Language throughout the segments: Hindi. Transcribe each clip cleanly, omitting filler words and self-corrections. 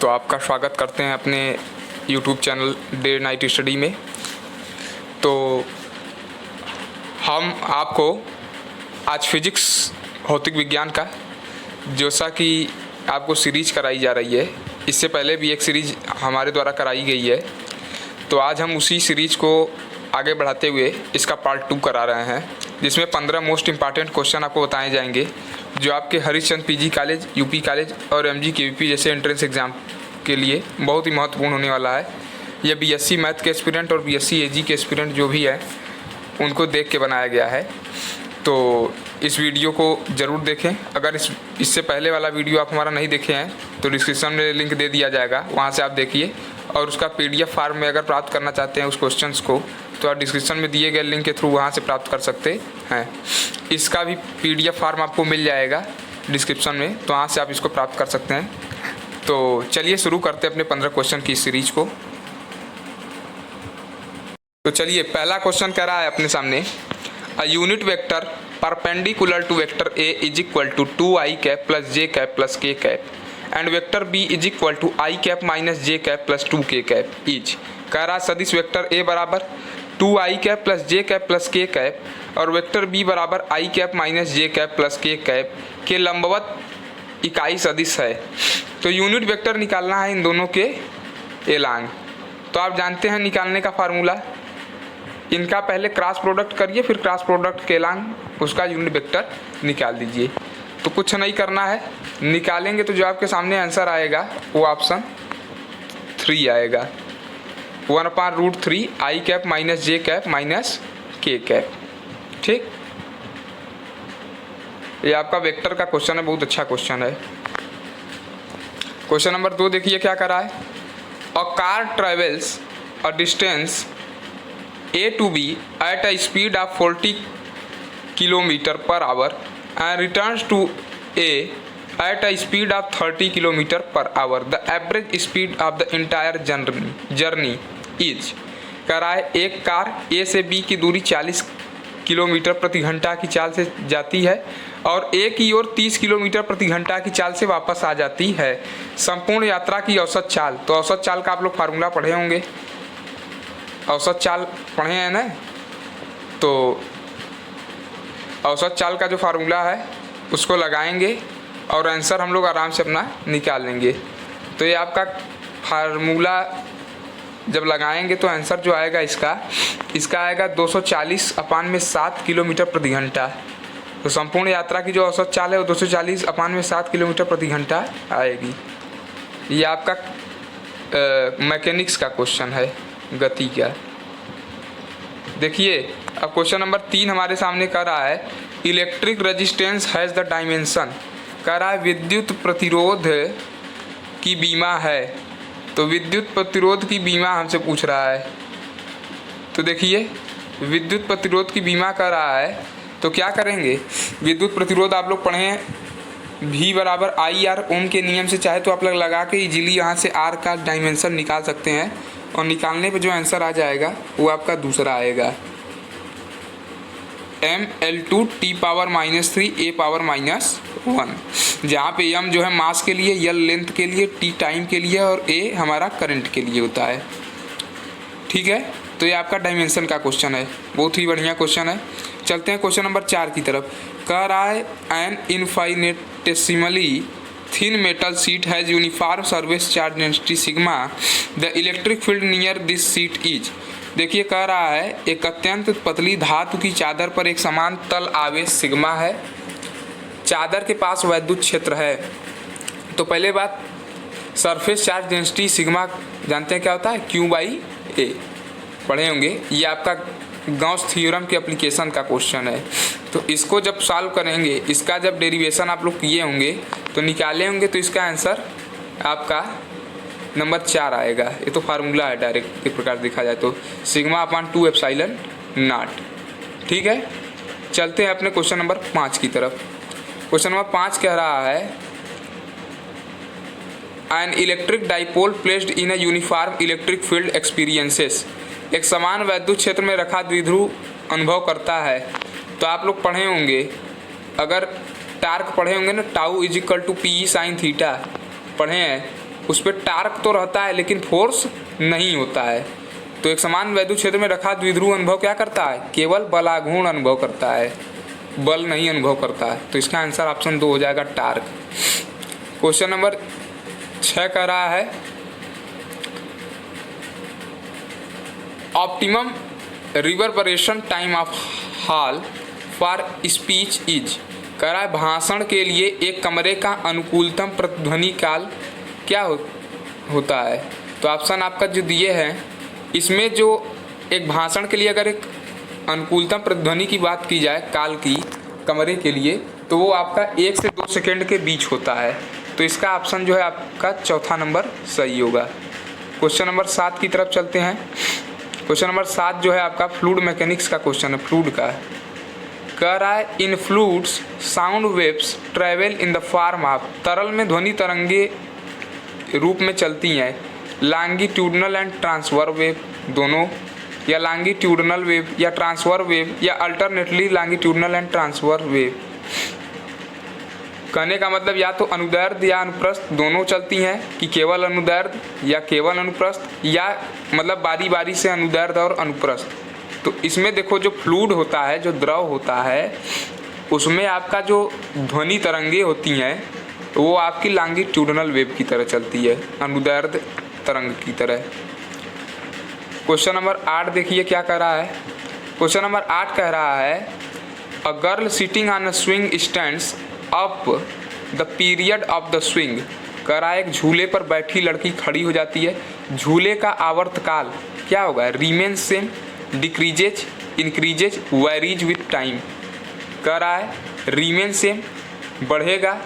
तो आपका स्वागत करते हैं अपने YouTube channel day night study में। तो हम आपको आज फिजिक्स भौतिक विज्ञान का जैसा कि आपको सीरीज कराई जा रही है, इससे पहले भी एक सीरीज हमारे द्वारा कराई गई है, तो आज हम उसी सीरीज को आगे बढ़ाते हुए इसका पार्ट 2 करा रहे हैं, जिसमें 15 मोस्ट इम्पॉर्टेंट क्वेश्चन आपको बताए जाएंगे जो आपके Harishchandra PG college, UP college और एमजी केवीपी जैसे एंट्रेंस एग्ज़ाम के लिए बहुत ही महत्वपूर्ण होने वाला है। यह बीएससी मैथ के एस्पिरेंट और बीएससी एजी के एस्पिरेंट जो भी है उनको देख के बनाया गया है। तो इस वीडियो को ज़रूर देखें। अगर इससे पहले वाला वीडियो आप हमारा नहीं देखे हैं तो डिस्क्रिप्शन में लिंक दे दिया जाएगा, वहाँ से आप देखिए। और उसका PDF फॉर्म में अगर प्राप्त करना चाहते हैं उस क्वेश्चंस को, तो आप डिस्क्रिप्शन में दिए गए लिंक के थ्रू वहाँ से प्राप्त कर सकते हैं। इसका भी PDF फॉर्म आपको मिल जाएगा डिस्क्रिप्शन में, तो वहाँ से आप इसको प्राप्त कर सकते हैं। तो चलिए शुरू करते हैं अपने 15 क्वेश्चन की सीरीज को। तो चलिए, पहला क्वेश्चन कह रहा है अपने सामने, a unit vector perpendicular to vector A is equal to 2i cap plus j cap plus k cap and vector B is equal to i cap minus j cap plus 2k cap is. कह रहा सदिश वेक्टर A बराबर 2i cap plus j cap plus k cap और वेक्टर B बराबर i cap minus j cap plus k cap के लंबवत इकाई सदिश है। तो यूनिट वेक्टर निकालना है इन दोनों के एलांग। तो आप जानते हैं निकालने का फार्मूला, इनका पहले क्रॉस प्रोडक्ट करिए, फिर क्रॉस प्रोडक्ट के एलांग उसका यूनिट वेक्टर निकाल दीजिए। तो कुछ नहीं करना है, निकालेंगे तो जो आपके सामने आंसर आएगा वो ऑप्शन 3 आएगा, 1/√3 i cap minus j cap minus k cap. ठीक, ये आपका वेक्टर का क्वेश्चन है, बहुत अच्छा क्वेश्चन है। क्वेश्चन नंबर 2 देखिए क्या कर रहा है, a car travels a distance A to B at a speed of 40 km/h and returns to A at a speed of 30 km/h. The average speed of the entire journey is। कह रहा है एक कार A से B की दूरी 40 किलोमीटर प्रति घंटा की चाल से जाती है और A की ओर 30 किलोमीटर प्रति घंटा की चाल से वापस आ जाती है। संपूर्ण यात्रा की औसत चाल, तो औसत चाल का आप लोग फार्मूला पढ़े होंगे, औसत चाल पढ़े हैं ना। तो औसत चाल का जो फार्मूला है उसको लगाएंगे और आंसर हम लोग आराम से अपना निकाल लेंगे। तो ये आपका फार्मूला जब लगाएंगे तो आंसर जो आएगा इसका आएगा 240/7 किलोमीटर प्रति घंटा। तो संपूर्ण यात्रा की जो औसत चाल है वो 240/7 किलोमीटर प्रति घंटा आएगी। ये आपका मैकेनिक्स का क्वेश्चन है, गति का। देखिए अब क्वेश्चन नंबर 3 हमारे सामने कर रहा है, electric resistance has the dimension. कह रहा है विद्युत प्रतिरोध की बीमा है। तो विद्युत प्रतिरोध की बीमा हमसे पूछ रहा है। तो देखिए विद्युत प्रतिरोध की बीमा कर रहा है, तो क्या करेंगे, विद्युत प्रतिरोध आप लोग पढ़े हैं V बराबर IR ओम के नियम से, चाहे तो आप लोग लगा के इजीली यहाँ से R का डायमेंशन निकाल सकते हैं और निकालने पे जो आंसर आ जाएगा वो आपका दूसरा आएगा, mL2T⁻³ A⁻⁻1, जहाँ पे m जो है मास के लिए, L लेंथ के लिए, T टाइम के लिए और A हमारा करंट के लिए होता है। ठीक है, तो ये आपका डायमेंशन का क्वेश्चन है, बहुत ही बढ़िया क्वेश्चन है। चलते हैं क्वेश्चन नंबर 4 की तरफ। कह रहा है an infinitesimally thin metal sheet has uniform surface charge density sigma, the electric field near this sheet is. देखिए कह रहा है एक अत्यंत पतली धातु की चादर पर एक समान तल आवेश सिग्मा है, चादर के पास वैद्युत क्षेत्र है। तो पहले बात, सरफेस चार्ज डेंसिटी सिग्मा जानते हैं क्या होता है, Q/A पढ़े होंगे। ये आपका गॉस थ्योरम के एप्लीकेशन का क्वेश्चन है। तो इसको जब सॉल्व करेंगे, इसका जब डेरिवेशन आप लोग किए होंगे तो निकाले होंगे, तो इसका आंसर आपका नंबर 4 आएगा। ये तो फार्मूला है डायरेक्ट, एक प्रकार देखा जाए तो σ/2ε0। ठीक है, चलते हैं अपने क्वेश्चन नंबर 5 की तरफ। क्वेश्चन नंबर 5 कह रहा है, an electric dipole placed in a uniform electric field experiences. एक समान वैद्युत क्षेत्र में रखा द्विध्रुव अनुभव करता है। तो आप लोग पढ़े होंगे, अगर टार्क पढ़े होंगे ना, टाउ = PE sin θ पढ़े हैं, उस पर टार्क तो रहता है लेकिन फोर्स नहीं होता है। तो एक समान वैद्युत क्षेत्र में रखा द्विध्रुव अनुभव क्या करता है? केवल बलाघूर्ण अनुभव करता है, बल नहीं अनुभव करता है। तो इसका आंसर ऑप्शन 2 हो जाएगा, टार्क। क्वेश्चन नंबर 6 कह रहा है optimum reverberation time of hall for speech is. कह रहा है भाषण के लिए एक कमरे का अनुकूलतम प्रतिध्वनि काल क्या होता है? तो ऑप्शन आपका जो दिए हैं, इसमें जो एक भाषण के लिए अगर एक अनुकूलतम प्रतिध्वनि की बात की जाए काल की कमरे के लिए, तो वो आपका 1 से 2 सेकेंड के बीच होता है। तो इसका ऑप्शन जो है आपका चौथा नंबर सही होगा। क्वेश्चन नंबर 7 की तरफ चलते हैं। क्वेश्चन नंबर 7 जो है आपका फ्लूइड मैकेनिक्स का क्वेश्चन है, फ्लूइड का। कह रहा है in fluids sound waves travel in the form of. तरल में ध्वनि तरंगे रूप में चलती हैं लॉन्गिट्यूडनल एंड ट्रांसफर वेव दोनों, या लॉन्गिट्यूडनल वेव या ट्रांसफर वेव, या alternately longitudinal and transfer wave. कहने का मतलब या तो अनुदैर्ध्य या अनुप्रस्थ दोनों चलती हैं, कि केवल अनुदैर्ध्य या केवल अनुप्रस्थ, या मतलब बारी बारी से अनुदैर्ध्य और अनुप्रस्थ। तो इसमें देखो जो फ्लूइड होता है, जो द्रव होता है, उसमें आपका जो ध्वनि तरंगे होती हैं वो आपकी लॉन्गिट्यूडनल वेव की तरह चलती है, अनुदैर्ध्य तरंग की तरह। क्वेश्चन नंबर 8 देखिए क्या कह रहा है। क्वेश्चन नंबर 8 कह रहा है a girl sitting on a swing stands up the period of the swing. कह रहा है एक झूले पर बैठी लड़की खड़ी हो जाती है, झूले का आवर्तकाल क्या होगा? Remain same, decreases, increases, varies with time. कह रहा है रिमेन सेम बढ़ेगा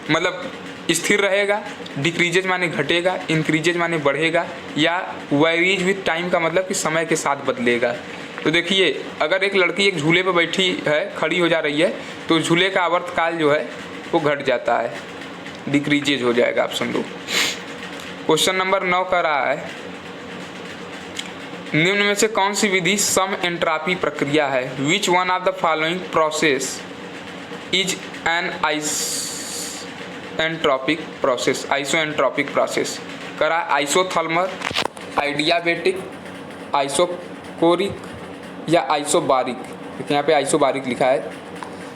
मतलब स्थिर रहेगा, डिक्रीजेज माने घटेगा, इंक्रीजेज माने बढ़ेगा, या वेरीज विथ टाइम का मतलब कि समय के साथ बदलेगा। तो देखिए अगर एक लड़की एक झूले पर बैठी है, खड़ी हो जा रही है, तो झूले का आवर्तकाल जो है वो घट जाता है, डिक्रीजेज हो जाएगा, ऑप्शन 2। क्वेश्चन नंबर 9 का रहा है निम्न में से कौन सी विधि सम एंट्रॉपी प्रक्रिया है? Which one of the following process is an isentropic process? Isentropic process. करा आइसोथर्मल, आइडियाबेटिक, आइसोकोरिक या आइसोबारिक। देखिए यहाँ पे आइसोबारिक लिखा है।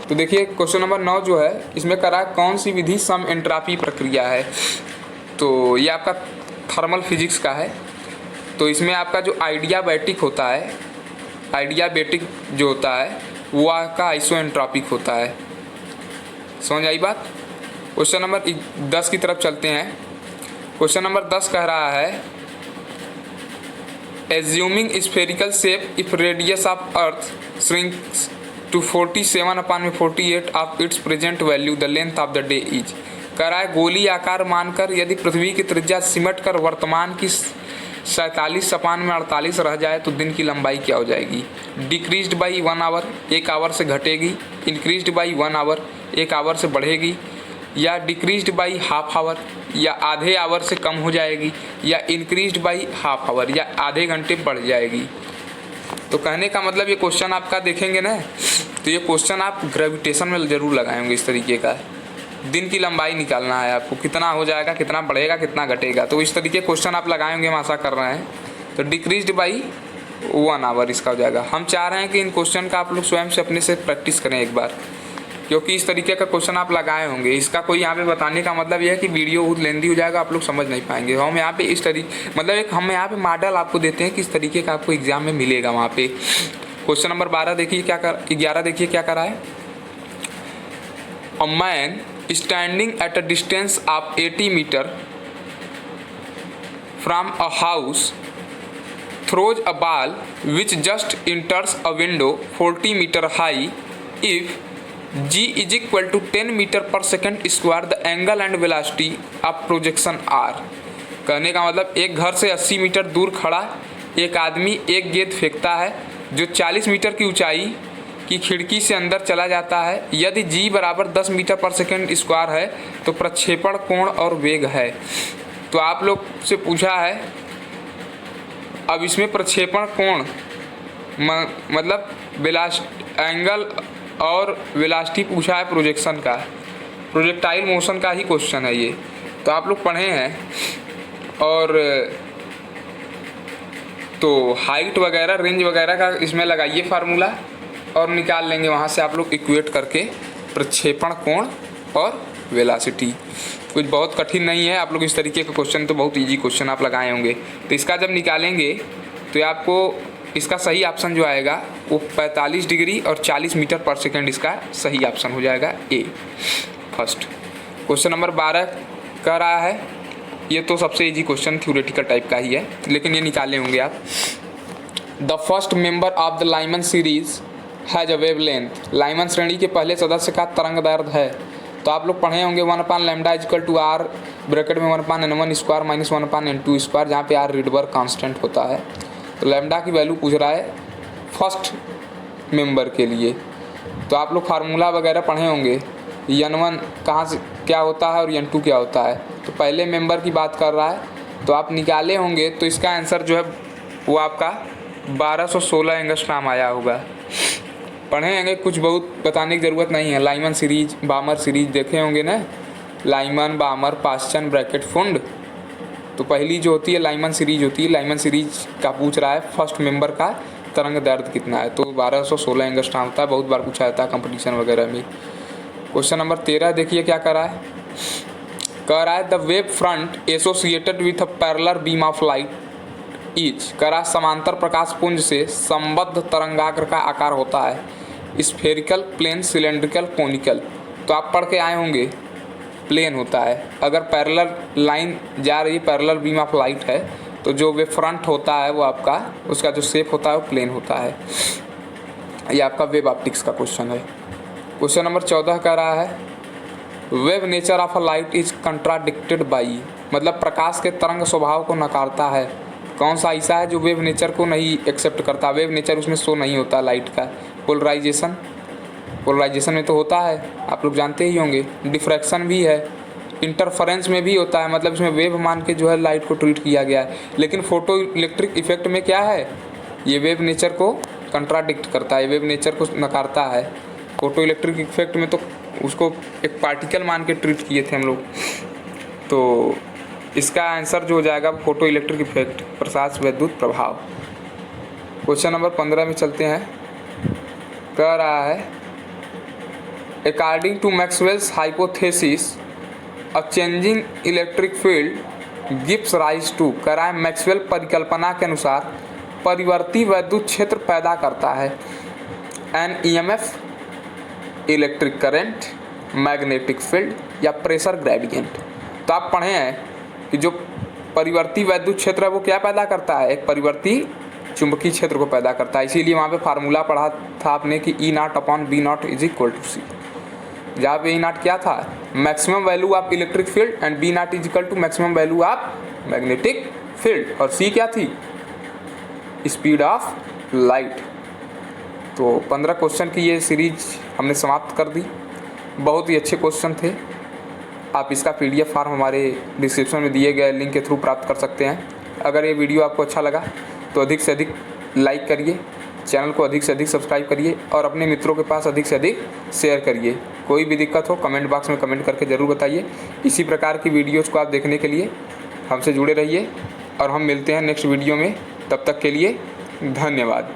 तो देखिए क्वेश्चन नंबर 9 जो है इसमें करा कौन सी विधि सम एंट्रॉपी प्रक्रिया है? तो ये आपका थर्मल फिजिक्स का है। तो इसमें आपका जो आइडियाबैटिक होता है, आइडियाबेटिक जो होता है वो आपका आइसोएंट्रोपिक होता है। समझ आई बात? क्वेश्चन नंबर 10 की तरफ चलते हैं। क्वेश्चन नंबर 10 कह रहा है assuming spherical shape if radius of earth shrinks to 47/48 of its present value the length of the day is. कह रहा है गोली आकार मानकर यदि पृथ्वी की त्रिज्या सिमट कर वर्तमान की 47/48 रह जाए तो दिन की लंबाई क्या हो जाएगी? डिक्रीज्ड बाई 1 आवर, 1 आवर से घटेगी, इंक्रीज्ड बाई 1 आवर, 1 आवर से बढ़ेगी, या डिक्रीज्ड बाई हाफ आवर, या आधे आवर से कम हो जाएगी, या इंक्रीज्ड बाई हाफ आवर, या आधे घंटे बढ़ जाएगी। तो कहने का मतलब ये क्वेश्चन आपका देखेंगे ना, तो ये क्वेश्चन आप ग्रेविटेशन में ज़रूर लगाएंगे। इस तरीके का दिन की लंबाई निकालना है आपको, कितना हो जाएगा, कितना बढ़ेगा, कितना घटेगा। तो इस तरीके क्वेश्चन आप लगाएंगे, हम आशा कर रहे हैं। तो डिक्रीज्ड बाई 1 आवर इसका हो जाएगा। हम चाह रहे हैं कि इन क्वेश्चन का आप लोग स्वयं से अपने से प्रैक्टिस करें एक बार, क्योंकि इस तरीके का क्वेश्चन आप लगाए होंगे। इसका कोई यहाँ पे बताने का मतलब यह है कि वीडियो बहुत लेंदी हो जाएगा, आप लोग समझ नहीं पाएंगे। हम यहाँ पे इस तरीके मतलब एक हम यहाँ पे मॉडल आपको देते हैं कि इस तरीके का आपको एग्जाम में मिलेगा वहाँ पे। क्वेश्चन नंबर 11 देखिए क्या कर 11 देखिए क्या करा है। A man standing at a distance of 80 metre from a house throws a ball which just enters a window 40 meter high. If g is equal to 10 meter per second square, the angle and velocity of projection are। कहने का मतलब एक घर से 80 मीटर दूर खड़ा एक आदमी एक गेंद फेंकता है जो 40 मीटर की ऊंचाई की खिड़की से अंदर चला जाता है। यदि g बराबर 10 मीटर पर सेकेंड स्क्वायर है तो प्रक्षेपण कोण और वेग है। तो आप लोग से पूछा है, अब इसमें प्रक्षेपण कोण मतलब एंगल और वेलोसिटी पूछा है, प्रोजेक्शन का, प्रोजेक्टाइल मोशन का ही क्वेश्चन है ये। तो आप लोग पढ़े हैं, और तो हाइट वगैरह रेंज वगैरह का इसमें लगाइए फार्मूला और निकाल लेंगे वहाँ से आप लोग इक्वेट करके प्रक्षेपण कोण और वेलासिटी। कुछ बहुत कठिन नहीं है, आप लोग इस तरीके का क्वेश्चन तो बहुत इजी क्वेश्चन आप लगाए होंगे। तो इसका जब निकालेंगे तो आपको इसका सही ऑप्शन जो आएगा वो 45 डिग्री और 40 मीटर पर सेकेंड इसका सही ऑप्शन हो जाएगा ए फर्स्ट। क्वेश्चन नंबर 12 कह रहा है, ये तो सबसे इजी क्वेश्चन थ्योरेटिकल टाइप का ही है, लेकिन ये निकाले होंगे आप। The first member of the Lyman series has a wavelength. Lyman श्रेणी के पहले सदस्य का तरंग दैर्ध्य है। तो आप लोग पढ़े होंगे 1/λ इक्वल टू आर ब्रैकेट में 1/n1 square minus 1/n2 square, जहाँ पे आर रीडबर्ग कांस्टेंट होता है। तो लैम्डा की वैल्यू पूछ रहा है फर्स्ट मेंबर के लिए। तो आप लोग फार्मूला वगैरह पढ़े होंगे, n1 कहाँ से क्या होता है और n2 क्या होता है। तो पहले मेंबर की बात कर रहा है, तो आप निकाले होंगे तो इसका आंसर जो है वो आपका 1216 एंगस्ट्रॉम आया होगा। पढ़े होंगे, कुछ बहुत बताने की ज़रूरत नहीं है। लाइमन सीरीज, बामर सीरीज देखे होंगे ना, लाइमन, बामर, पास्चन, ब्रैकेट, फुंड। तो पहली जो होती है लाइमन सीरीज होती है। लाइमन सीरीज का पूछ रहा है फर्स्ट मेंबर का तरंग दैर्ध्य कितना है, तो 1216 एंगस्ट्रॉम होता है। बहुत बार पूछा जाता है कंपटीशन वगैरह में। क्वेश्चन नंबर 13 देखिए क्या कर रहा है। कह रहा है the wave front associated with a parallel beam of light is. कह रहा है समांतर प्रकाश पुंज से संबद्ध तरंगाग्र का आकार होता है स्फेरिकल, प्लेन, सिलेंड्रिकल, कोनिकल। तो आप पढ़ के आए होंगे प्लेन होता है। अगर पैरेलल लाइन जा रही है, पैरेलल बीम ऑफ लाइट है, तो जो वे फ्रंट होता है वो आपका, उसका जो शेप होता है वो प्लेन होता है। ये आपका वेव ऑप्टिक्स का क्वेश्चन है। क्वेश्चन नंबर 14 कह रहा है wave nature of a light is contradicted by. मतलब प्रकाश के तरंग स्वभाव को नकारता है। कौन सा ऐसा है जो वेव नेचर को नहीं एक्सेप्ट करता। वेव नेचर उसमें शो नहीं होता लाइट का। पोलराइजेशन, पोलराइजेशन में तो होता है, आप लोग जानते ही होंगे। डिफ्रैक्शन भी है, इंटरफेरेंस में भी होता है, मतलब इसमें वेव मान के जो है लाइट को ट्रीट किया गया है। लेकिन फोटो इलेक्ट्रिक इफेक्ट में क्या है, ये वेव नेचर को कंट्राडिक्ट करता है, वेव नेचर को नकारता है। फोटो इलेक्ट्रिक इफेक्ट में तो उसको एक पार्टिकल मान के ट्रीट किए थे हम लोग। तो इसका आंसर जो हो जाएगा फोटो इलेक्ट्रिक इफेक्ट, प्रकाश विद्युत प्रभाव। क्वेश्चन नंबर 15 में चलते हैं। कह रहा है according to Maxwell's hypothesis a changing electric field gives rise to. कह रहा है मैक्सवेल परिकल्पना के अनुसार परिवर्ती विद्युत क्षेत्र पैदा करता है an EMF, electric current, magnetic field या प्रेशर ग्रेडियंट। तो आप पढ़े हैं कि जो परिवर्ती विद्युत क्षेत्र है वो क्या पैदा करता है, एक परिवर्ती चुंबकीय क्षेत्र को पैदा करता है। इसीलिए वहाँ पे फार्मूला पढ़ा था आपने कि E0/B0 is equal to C। जहाँ पे E0 क्या था, maximum value of electric field, and B0 is equal to maximum value of magnetic field, और C क्या थी, स्पीड ऑफ लाइट। तो 15 क्वेश्चन की ये सीरीज हमने समाप्त कर दी। बहुत ही अच्छे क्वेश्चन थे। आप इसका PDF फॉर्म हमारे डिस्क्रिप्शन में दिए गए लिंक के थ्रू प्राप्त कर सकते हैं। अगर ये वीडियो आपको अच्छा लगा तो अधिक से अधिक लाइक करिए, चैनल को अधिक से अधिक सब्सक्राइब करिए और अपने मित्रों के पास अधिक से अधिक शेयर करिए। कोई भी दिक्कत हो कमेंट बॉक्स में कमेंट करके ज़रूर बताइए। इसी प्रकार की वीडियोज़ को आप देखने के लिए हमसे जुड़े रहिए और हम मिलते हैं नेक्स्ट वीडियो में। तब तक के लिए धन्यवाद।